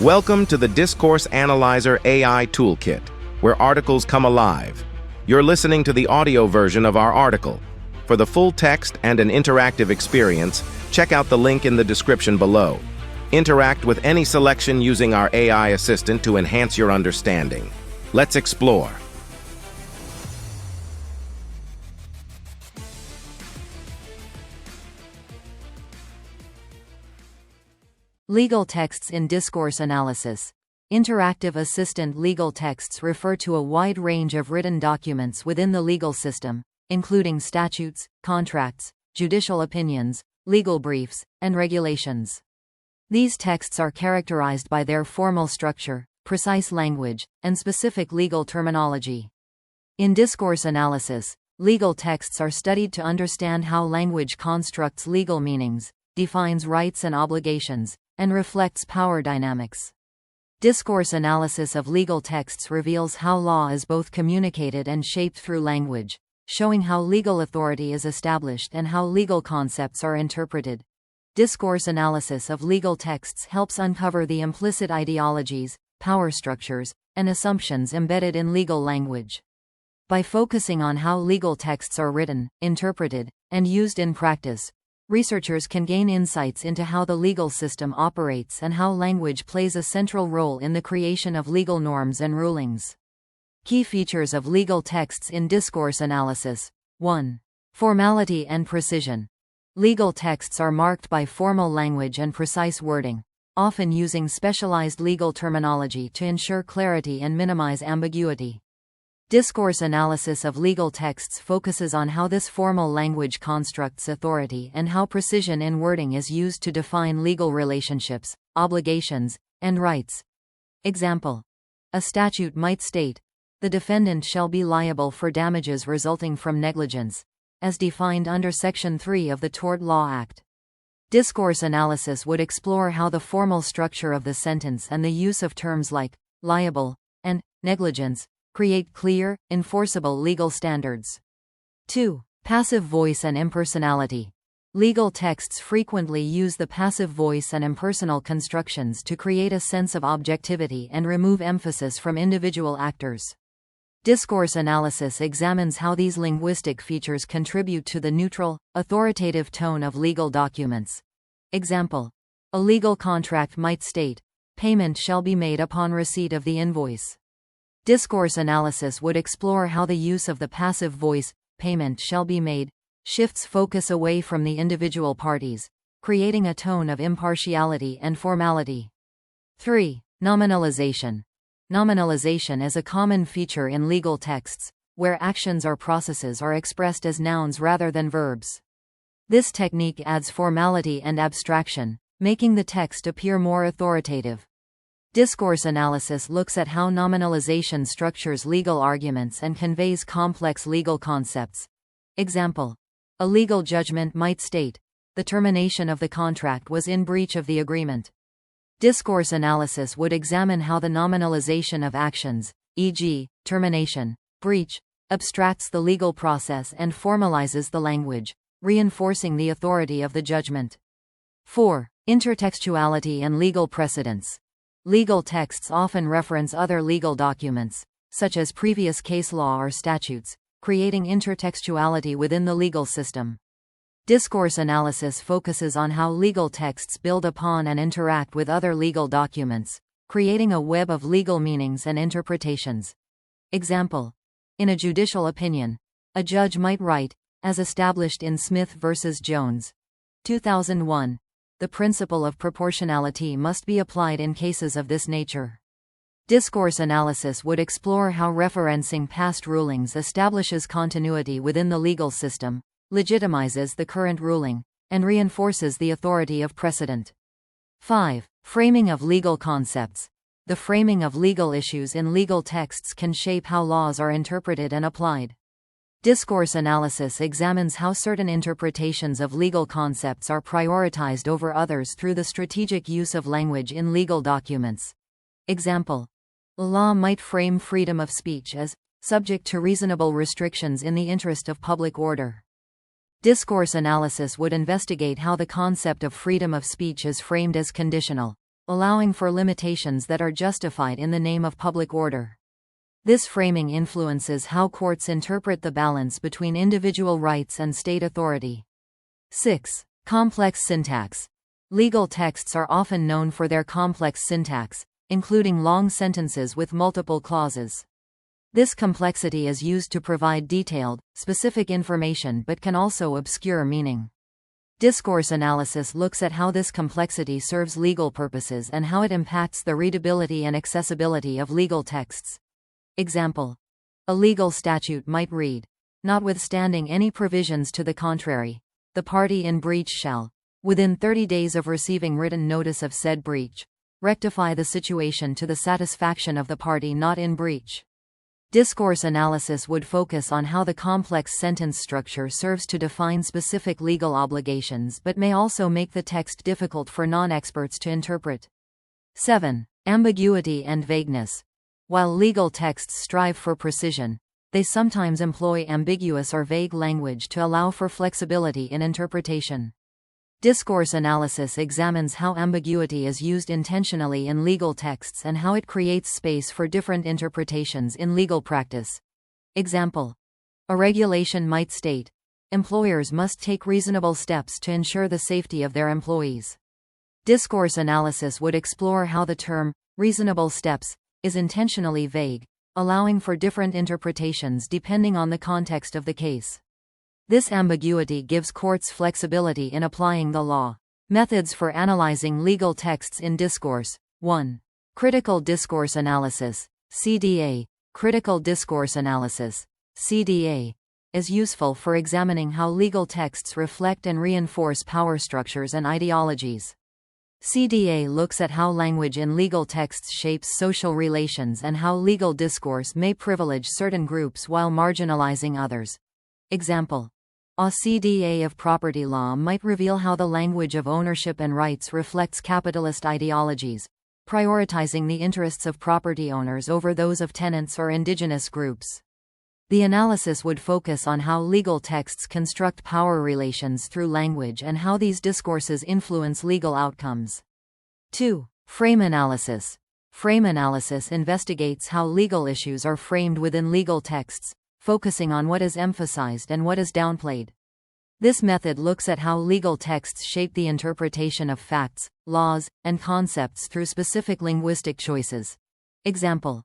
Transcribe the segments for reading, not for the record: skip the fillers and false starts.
Welcome to the Discourse Analyzer AI Toolkit, where articles come alive. You're listening to the audio version of our article. For the full text and an interactive experience, check out the link in the description below. Interact with any selection using our AI assistant to enhance your understanding. Let's explore. Legal texts in discourse analysis. Interactive assistant legal texts refer to a wide range of written documents within the legal system, including statutes, contracts, judicial opinions, legal briefs, and regulations. These texts are characterized by their formal structure, precise language, and specific legal terminology. In discourse analysis, legal texts are studied to understand how language constructs legal meanings, defines rights and obligations, and reflects power dynamics. Discourse analysis of legal texts reveals how law is both communicated and shaped through language, showing how legal authority is established and how legal concepts are interpreted. Discourse analysis of legal texts helps uncover the implicit ideologies, power structures, and assumptions embedded in legal language. By focusing on how legal texts are written, interpreted, and used in practice, researchers can gain insights into how the legal system operates and how language plays a central role in the creation of legal norms and rulings. Key features of legal texts in discourse analysis. 1. Formality and precision. Legal texts are marked by formal language and precise wording, often using specialized legal terminology to ensure clarity and minimize ambiguity. Discourse analysis of legal texts focuses on how this formal language constructs authority and how precision in wording is used to define legal relationships, obligations, and rights. Example: a statute might state, "The defendant shall be liable for damages resulting from negligence," as defined under Section 3 of the Tort Law Act. Discourse analysis would explore how the formal structure of the sentence and the use of terms like liable and negligence create clear, enforceable legal standards. 2. Passive voice and impersonality. Legal texts frequently use the passive voice and impersonal constructions to create a sense of objectivity and remove emphasis from individual actors. Discourse analysis examines how these linguistic features contribute to the neutral, authoritative tone of legal documents. Example: a legal contract might state, "Payment shall be made upon receipt of the invoice." Discourse analysis would explore how the use of the passive voice, "payment shall be made," shifts focus away from the individual parties, creating a tone of impartiality and formality. 3. Nominalization. Nominalization is a common feature in legal texts, where actions or processes are expressed as nouns rather than verbs. This technique adds formality and abstraction, making the text appear more authoritative. Discourse analysis looks at how nominalization structures legal arguments and conveys complex legal concepts. Example: a legal judgment might state, "The termination of the contract was in breach of the agreement." Discourse analysis would examine how the nominalization of actions, e.g., termination, breach, abstracts the legal process and formalizes the language, reinforcing the authority of the judgment. 4. Intertextuality and legal precedents. Legal texts often reference other legal documents, such as previous case law or statutes, creating intertextuality within the legal system. Discourse analysis focuses on how legal texts build upon and interact with other legal documents, creating a web of legal meanings and interpretations. Example: in a judicial opinion, a judge might write, "As established in Smith v. Jones, 2001, the principle of proportionality must be applied in cases of this nature." Discourse analysis would explore how referencing past rulings establishes continuity within the legal system, legitimizes the current ruling, and reinforces the authority of precedent. 5. Framing of legal concepts. The framing of legal issues in legal texts can shape how laws are interpreted and applied. Discourse analysis examines how certain interpretations of legal concepts are prioritized over others through the strategic use of language in legal documents. Example: a law might frame freedom of speech as subject to reasonable restrictions in the interest of public order. Discourse analysis would investigate how the concept of freedom of speech is framed as conditional, allowing for limitations that are justified in the name of public order. This framing influences how courts interpret the balance between individual rights and state authority. 6. Complex syntax. Legal texts are often known for their complex syntax, including long sentences with multiple clauses. This complexity is used to provide detailed, specific information but can also obscure meaning. Discourse analysis looks at how this complexity serves legal purposes and how it impacts the readability and accessibility of legal texts. Example. A legal statute might read, "Notwithstanding any provisions to the contrary, the party in breach shall, within 30 days of receiving written notice of said breach, rectify the situation to the satisfaction of the party not in breach." Discourse analysis would focus on how the complex sentence structure serves to define specific legal obligations but may also make the text difficult for non-experts to interpret. 7. Ambiguity and vagueness. While legal texts strive for precision, they sometimes employ ambiguous or vague language to allow for flexibility in interpretation. Discourse analysis examines how ambiguity is used intentionally in legal texts and how it creates space for different interpretations in legal practice. Example. A regulation might state, "Employers must take reasonable steps to ensure the safety of their employees." Discourse analysis would explore how the term, "reasonable steps," is intentionally vague, allowing for different interpretations depending on the context of the case. This ambiguity gives courts flexibility in applying the law. Methods for analyzing legal texts in discourse. 1. Critical discourse analysis, CDA. Critical discourse analysis, CDA, is useful for examining how legal texts reflect and reinforce power structures and ideologies. CDA looks at how language in legal texts shapes social relations and how legal discourse may privilege certain groups while marginalizing others. Example. A CDA of property law might reveal how the language of ownership and rights reflects capitalist ideologies, prioritizing the interests of property owners over those of tenants or indigenous groups. The analysis would focus on how legal texts construct power relations through language and how these discourses influence legal outcomes. 2. Frame analysis. Frame analysis investigates how legal issues are framed within legal texts, focusing on what is emphasized and what is downplayed. This method looks at how legal texts shape the interpretation of facts, laws, and concepts through specific linguistic choices. Example.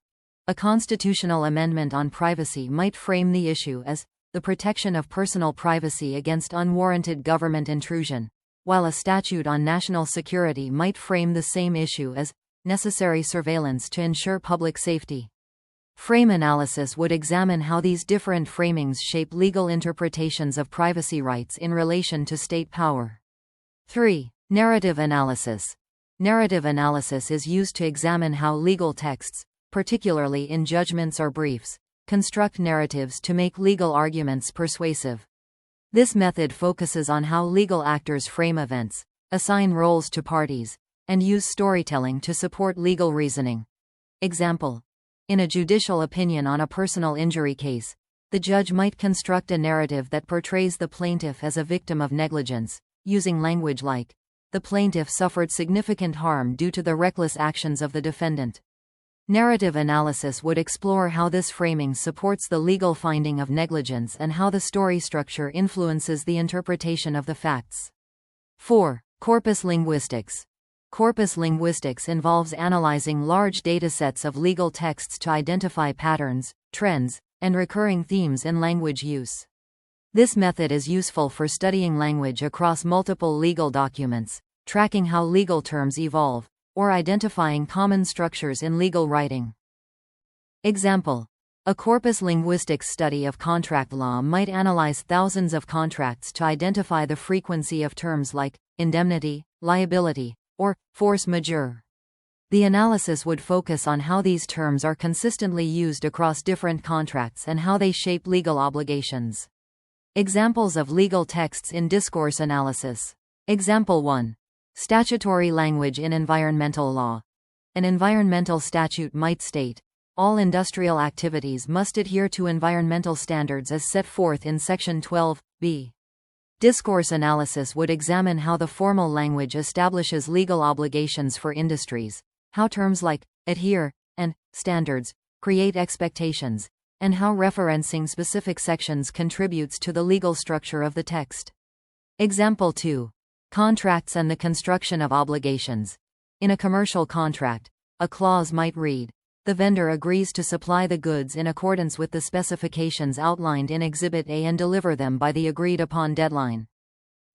A constitutional amendment on privacy might frame the issue as the protection of personal privacy against unwarranted government intrusion, while a statute on national security might frame the same issue as necessary surveillance to ensure public safety. Frame analysis would examine how these different framings shape legal interpretations of privacy rights in relation to state power. 3. Narrative analysis. Narrative analysis is used to examine how legal texts, particularly in judgments or briefs, construct narratives to make legal arguments persuasive. This method focuses on how legal actors frame events, assign roles to parties, and use storytelling to support legal reasoning. Example. In a judicial opinion on a personal injury case, the judge might construct a narrative that portrays the plaintiff as a victim of negligence, using language like, "The plaintiff suffered significant harm due to the reckless actions of the defendant." Narrative analysis would explore how this framing supports the legal finding of negligence and how the story structure influences the interpretation of the facts. 4. Corpus linguistics. Corpus linguistics involves analyzing large datasets of legal texts to identify patterns, trends, and recurring themes in language use. This method is useful for studying language across multiple legal documents, tracking how legal terms evolve, or identifying common structures in legal writing. Example. A corpus linguistics study of contract law might analyze thousands of contracts to identify the frequency of terms like indemnity, liability, or force majeure. The analysis would focus on how these terms are consistently used across different contracts and how they shape legal obligations. Examples of legal texts in discourse analysis. Example 1. Statutory language in environmental law. An environmental statute might state, "All industrial activities must adhere to environmental standards as set forth in Section 12(b). Discourse analysis would examine how the formal language establishes legal obligations for industries, how terms like adhere and standards create expectations, and how referencing specific sections contributes to the legal structure of the text. Example 2. Contracts and the construction of obligations. In a commercial contract, a clause might read, "The vendor agrees to supply the goods in accordance with the specifications outlined in Exhibit A and deliver them by the agreed-upon deadline."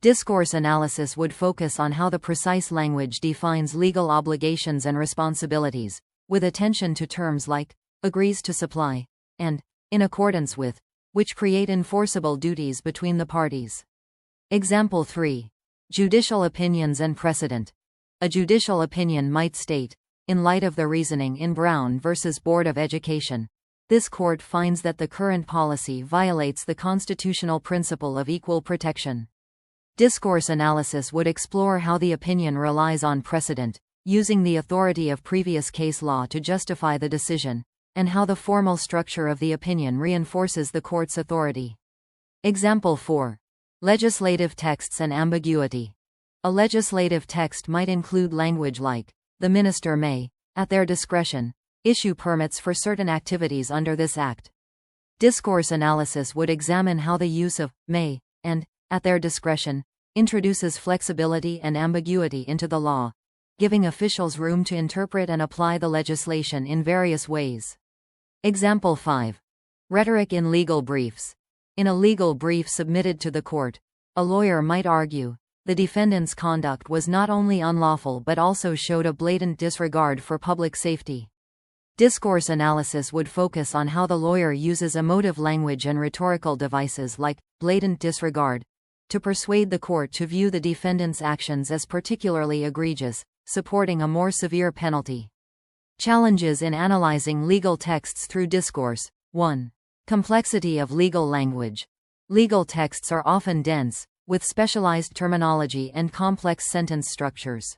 Discourse analysis would focus on how the precise language defines legal obligations and responsibilities, with attention to terms like agrees to supply and in accordance with, which create enforceable duties between the parties. Example 3. Judicial opinions and precedent. A judicial opinion might state, in light of the reasoning in Brown v. Board of Education, this court finds that the current policy violates the constitutional principle of equal protection. Discourse analysis would explore how the opinion relies on precedent, using the authority of previous case law to justify the decision, and how the formal structure of the opinion reinforces the court's authority. Example 4. Legislative texts and ambiguity. A legislative text might include language like, "The minister may, at their discretion, issue permits for certain activities under this act." Discourse analysis would examine how the use of may and at their discretion introduces flexibility and ambiguity into the law, giving officials room to interpret and apply the legislation in various ways. Example 5. Rhetoric in legal briefs. In a legal brief submitted to the court, a lawyer might argue, the defendant's conduct was not only unlawful but also showed a blatant disregard for public safety. Discourse analysis would focus on how the lawyer uses emotive language and rhetorical devices like blatant disregard to persuade the court to view the defendant's actions as particularly egregious, supporting a more severe penalty. Challenges in analyzing legal texts through discourse. 1. Complexity of legal language. Legal texts are often dense, with specialized terminology and complex sentence structures.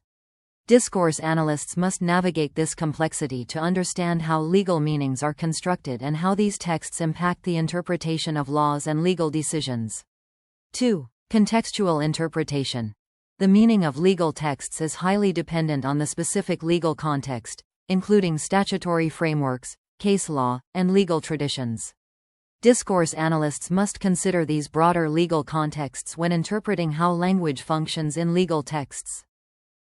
Discourse analysts must navigate this complexity to understand how legal meanings are constructed and how these texts impact the interpretation of laws and legal decisions. 2. Contextual interpretation. The meaning of legal texts is highly dependent on the specific legal context, including statutory frameworks, case law, and legal traditions. Discourse analysts must consider these broader legal contexts when interpreting how language functions in legal texts.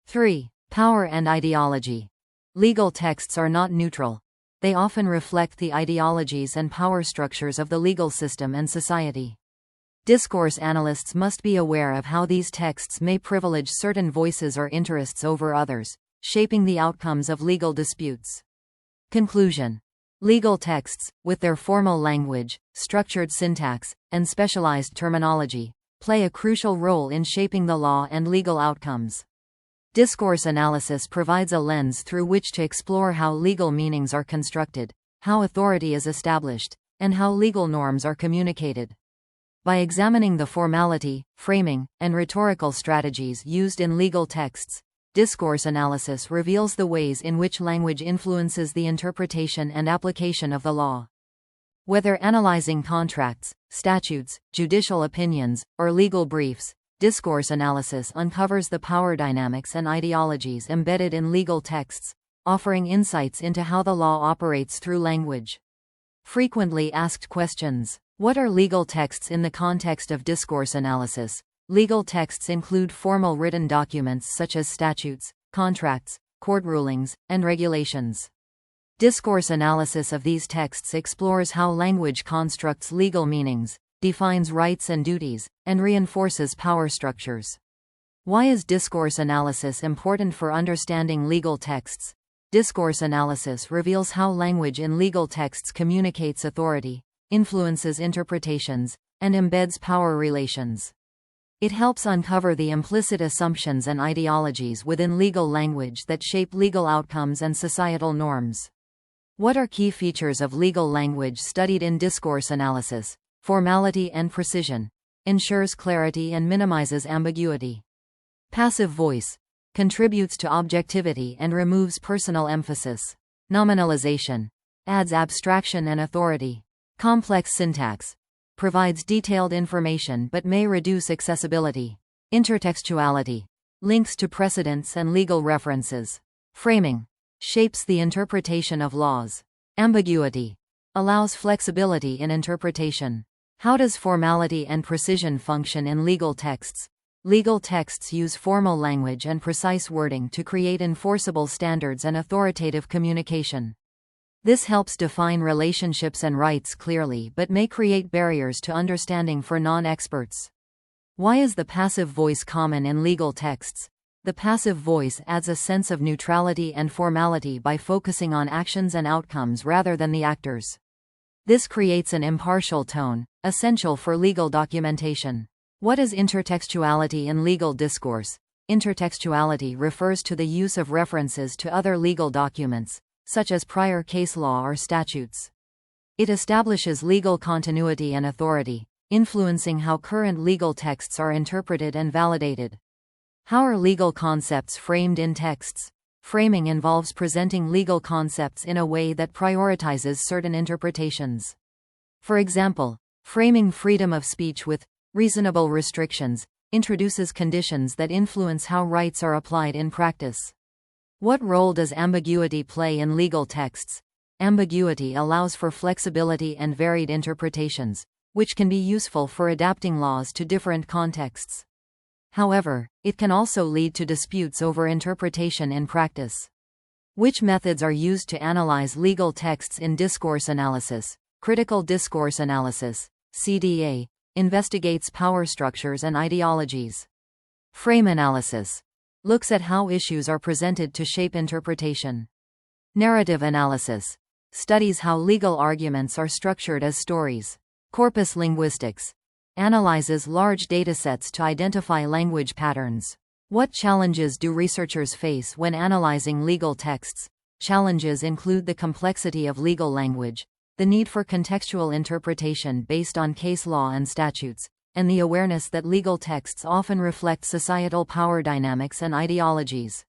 3. Power and ideology. Legal texts are not neutral. They often reflect the ideologies and power structures of the legal system and society. Discourse analysts must be aware of how these texts may privilege certain voices or interests over others, shaping the outcomes of legal disputes. Conclusion. Legal texts, with their formal language, structured syntax, and specialized terminology, play a crucial role in shaping the law and legal outcomes. Discourse analysis provides a lens through which to explore how legal meanings are constructed, how authority is established, and how legal norms are communicated. By examining the formality, framing, and rhetorical strategies used in legal texts, discourse analysis reveals the ways in which language influences the interpretation and application of the law. Whether analyzing contracts, statutes, judicial opinions, or legal briefs, discourse analysis uncovers the power dynamics and ideologies embedded in legal texts, offering insights into how the law operates through language. Frequently asked questions. What are legal texts in the context of discourse analysis? Legal texts include formal written documents such as statutes, contracts, court rulings, and regulations. Discourse analysis of these texts explores how language constructs legal meanings, defines rights and duties, and reinforces power structures. Why is discourse analysis important for understanding legal texts? Discourse analysis reveals how language in legal texts communicates authority, influences interpretations, and embeds power relations. It helps uncover the implicit assumptions and ideologies within legal language that shape legal outcomes and societal norms. What are key features of legal language studied in discourse analysis? Formality and precision. Ensures clarity and minimizes ambiguity. Passive voice. Contributes to objectivity and removes personal emphasis. Nominalization. Adds abstraction and authority. Complex syntax. provides detailed information but may reduce accessibility. Intertextuality. Links to precedents and legal references. Framing. Shapes the interpretation of laws. Ambiguity. Allows flexibility in interpretation. How does formality and precision function in legal texts? Legal texts use formal language and precise wording to create enforceable standards and authoritative communication. This helps define relationships and rights clearly but may create barriers to understanding for non-experts. Why is the passive voice common in legal texts? The passive voice adds a sense of neutrality and formality by focusing on actions and outcomes rather than the actors. This creates an impartial tone, essential for legal documentation. What is intertextuality in legal discourse? Intertextuality refers to the use of references to other legal documents, such as prior case law or statutes. It establishes legal continuity and authority, influencing how current legal texts are interpreted and validated. How are legal concepts framed in texts? Framing involves presenting legal concepts in a way that prioritizes certain interpretations. For example, framing freedom of speech with reasonable restrictions introduces conditions that influence how rights are applied in practice. What role does ambiguity play in legal texts? Ambiguity allows for flexibility and varied interpretations, which can be useful for adapting laws to different contexts. However, it can also lead to disputes over interpretation in practice. Which methods are used to analyze legal texts in discourse analysis? Critical discourse analysis, CDA, investigates power structures and ideologies. Frame analysis looks at how issues are presented to shape interpretation. Narrative analysis studies how legal arguments are structured as stories. Corpus linguistics analyzes large datasets to identify language patterns. What challenges do researchers face when analyzing legal texts? Challenges include the complexity of legal language, the need for contextual interpretation based on case law and statutes, and the awareness that legal texts often reflect societal power dynamics and ideologies.